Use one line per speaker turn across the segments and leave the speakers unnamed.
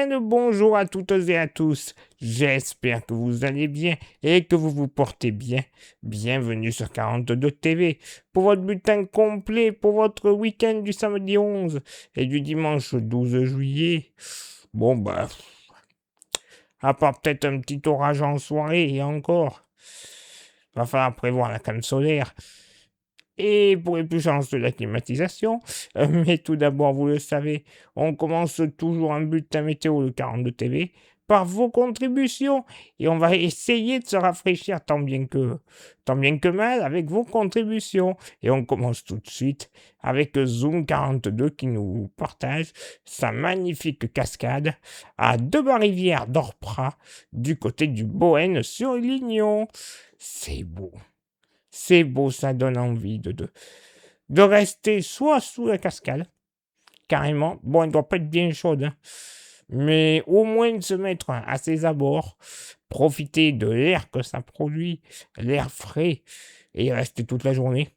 Bien le bonjour à toutes et à tous. J'espère que vous allez bien et que vous vous portez bien. Bienvenue sur 42 TV pour votre bulletin complet pour votre week-end du samedi 11 et du dimanche 12 juillet. Bon à part peut-être un petit orage en soirée et encore. Va falloir prévoir la canne solaire. Et pour les plus chanceux, la climatisation. Mais tout d'abord, vous le savez, on commence toujours un bulletin météo de 42 TV par vos contributions. Et on va essayer de se rafraîchir tant bien que mal avec vos contributions. Et on commence tout de suite avec Zoom 42 qui nous partage sa magnifique cascade à Debar-Rivière d'Orpra du côté du Bohêne sur Lignon. C'est beau. C'est beau, ça donne envie de rester soit sous la cascade, carrément. Bon, elle ne doit pas être bien chaude, hein, mais au moins de se mettre à ses abords, profiter de l'air que ça produit, l'air frais, et rester toute la journée.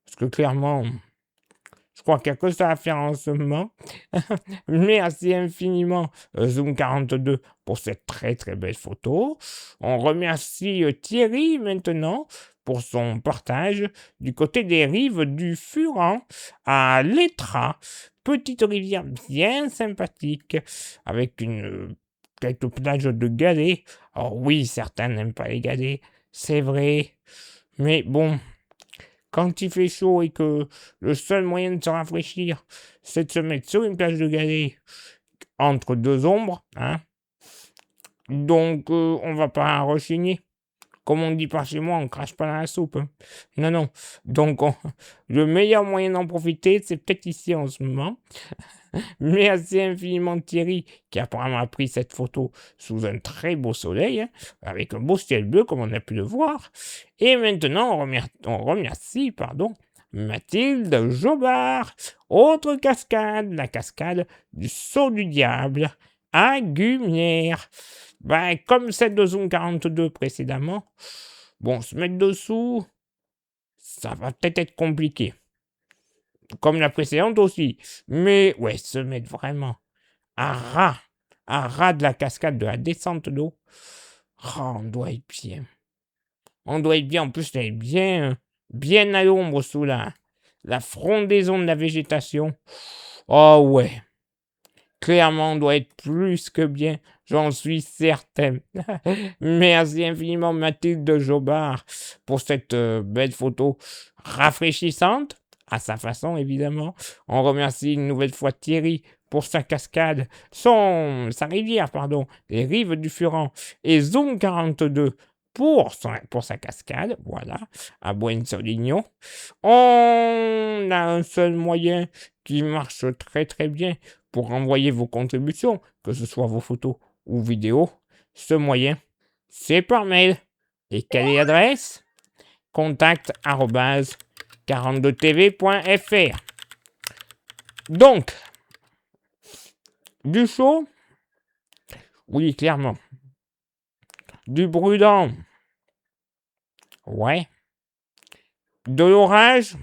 Parce que clairement, je crois qu'il n'y a que ça à faire en ce moment. Merci infiniment Zoom 42 pour cette très très belle photo. On remercie Thierry maintenant pour son partage du côté des rives du Furan à l'Étra. Petite rivière bien sympathique avec quelques plages de galets. Alors oui, certains n'aiment pas les galets, c'est vrai. Mais bon, quand il fait chaud et que le seul moyen de se rafraîchir, c'est de se mettre sur une plage de galets entre deux ombres, hein. Donc, on va pas rechigner. Comme on dit par chez moi, on crache pas dans la soupe, hein. Non. Donc, le meilleur moyen d'en profiter, c'est peut-être ici en ce moment. Merci infiniment Thierry, qui apparemment a pris cette photo sous un très beau soleil, hein, avec un beau ciel bleu, comme on a pu le voir. Et maintenant, on remercie Mathilde Jobard. Autre cascade, la cascade du Saut du Diable à Gumière. Comme celle de Zoom 42 précédemment, bon, se mettre dessous, ça va peut-être être compliqué. Comme la précédente aussi. Mais ouais, se mettre vraiment à ras de la cascade, de la descente d'eau, on doit être bien. On doit être bien, en plus, elle est bien à l'ombre sous la frondaison de la végétation. Oh ouais. Clairement, on doit être plus que bien, j'en suis certain. Merci infiniment Mathilde Jobard pour cette belle photo rafraîchissante, à sa façon évidemment. On remercie une nouvelle fois Thierry pour sa cascade, sa rivière, les rives du Furan, et Zoom 42 pour sa cascade, voilà, à Bouines-sur-Lignon. On a un seul moyen qui marche très très bien pour envoyer vos contributions, que ce soit vos photos ou vidéos. Ce moyen, c'est par mail. Et quelle est l'adresse ? contact@42tv.fr. Donc, du chaud ? Oui, clairement. Du prudent ? Ouais. De l'orage ?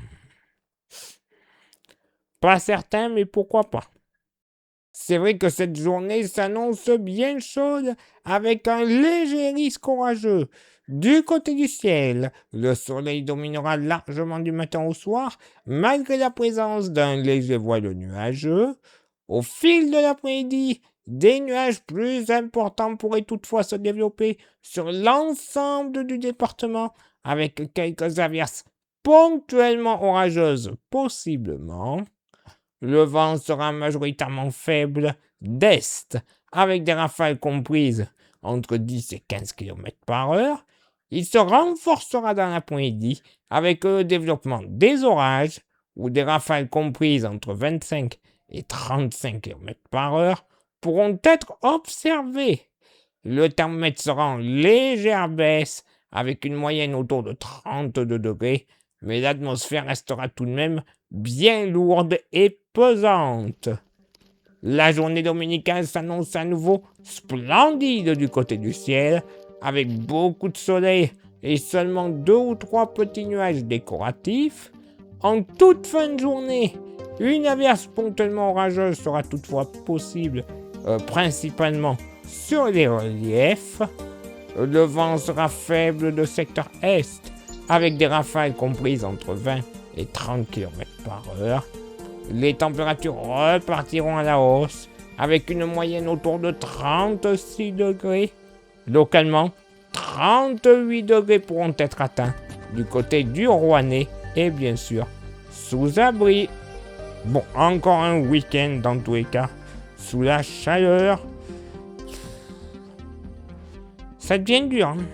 Pas certain, mais pourquoi pas. C'est vrai que cette journée s'annonce bien chaude avec un léger risque orageux. Du côté du ciel, le soleil dominera largement du matin au soir, malgré la présence d'un léger voile nuageux. Au fil de l'après-midi, des nuages plus importants pourraient toutefois se développer sur l'ensemble du département, avec quelques averses ponctuellement orageuses possiblement. Le vent sera majoritairement faible d'est, avec des rafales comprises entre 10 et 15 km/h. Il se renforcera dans l'après-midi avec le développement des orages, où des rafales comprises entre 25 et 35 km/h pourront être observées. Le thermomètre sera en légère baisse, avec une moyenne autour de 32 degrés, mais l'atmosphère restera tout de même bien lourde et pesante. La journée dominicale s'annonce à nouveau splendide du côté du ciel, avec beaucoup de soleil et seulement 2 ou 3 petits nuages décoratifs. En toute fin de journée, une averse ponctuellement orageuse sera toutefois possible principalement sur les reliefs. Le vent sera faible de secteur est, avec des rafales comprises entre 20 et 30 km par heure. Les températures repartiront à la hausse, avec une moyenne autour de 36 degrés. Localement, 38 degrés pourront être atteints du côté du Rouennais et bien sûr sous abri. Bon, encore un week-end dans tous les cas, sous la chaleur. Ça devient dur. Hein.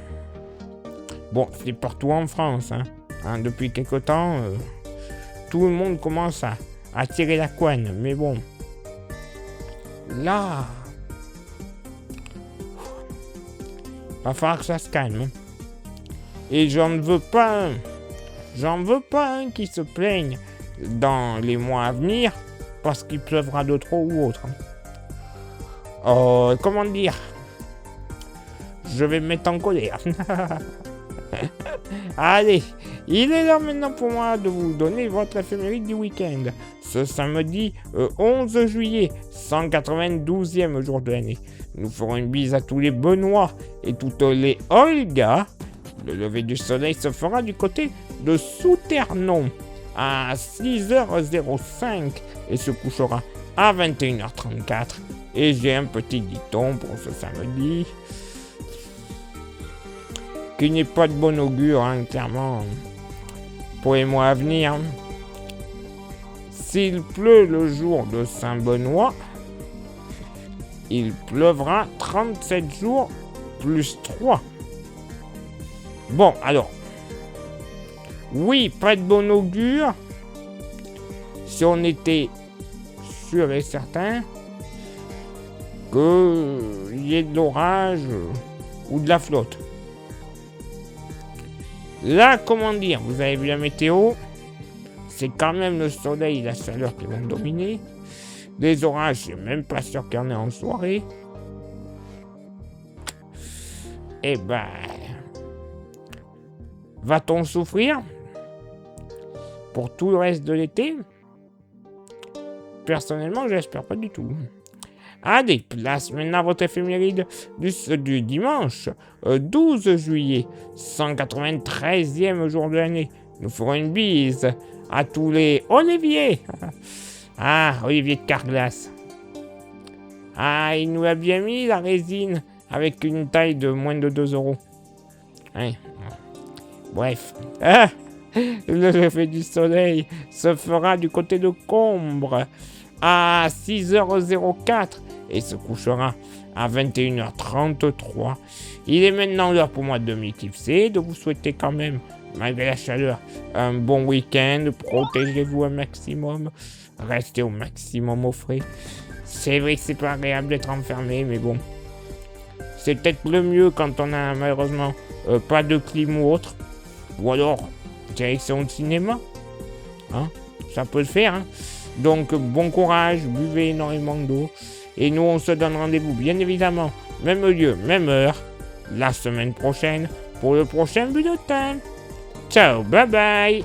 Bon, c'est partout en France. Depuis quelque temps, tout le monde commence à tirer la couenne. Mais bon, là, va falloir que ça se calme. Et j'en veux pas un qui se plaigne dans les mois à venir parce qu'il pleuvra de trop ou autre. Comment dire? Je vais me mettre en colère. Allez, il est là maintenant pour moi de vous donner votre éphéméride du week-end. Ce samedi 11 juillet, 192e jour de l'année. Nous ferons une bise à tous les Benoît et toutes les Olga. Le lever du soleil se fera du côté de Souternon à 6h05 et se couchera à 21h34. Et j'ai un petit dicton pour ce samedi qui n'est pas de bon augure, clairement, pour les mois à venir. S'il pleut le jour de Saint-Benoît, il pleuvra 37 jours plus 3. Bon, alors, oui, pas de bon augure, si on était sûr et certain qu'il y ait de l'orage ou de la flotte. Là, comment dire, vous avez vu la météo, c'est quand même le soleil et la chaleur qui vont dominer. Les orages, je suis même pas sûr qu'il y en ait en soirée. Eh ben, va-t-on souffrir pour tout le reste de l'été? Personnellement, j'espère pas du tout. Allez, place maintenant votre éphéméride du dimanche 12 juillet, 193e jour de l'année. Nous ferons une bise à tous les Olivier. Olivier de Carglass. Il nous a bien mis la résine avec une taille de moins de 2 euros. Bref. Le lever du soleil se fera du côté de Combre à 6h04 et se couchera à 21h33. Il est maintenant l'heure pour moi de m'éclipser, de vous souhaiter quand même, malgré la chaleur, un bon week-end. Protégez-vous un maximum, restez au maximum au frais. C'est vrai que c'est pas agréable d'être enfermé, mais bon, c'est peut-être le mieux quand on a malheureusement pas de clim ou autre, ou alors direction de cinéma, ça peut le faire. Donc bon courage, buvez énormément d'eau. Et nous on se donne rendez-vous bien évidemment, même lieu, même heure, la semaine prochaine pour le prochain bulletin. Ciao, bye bye.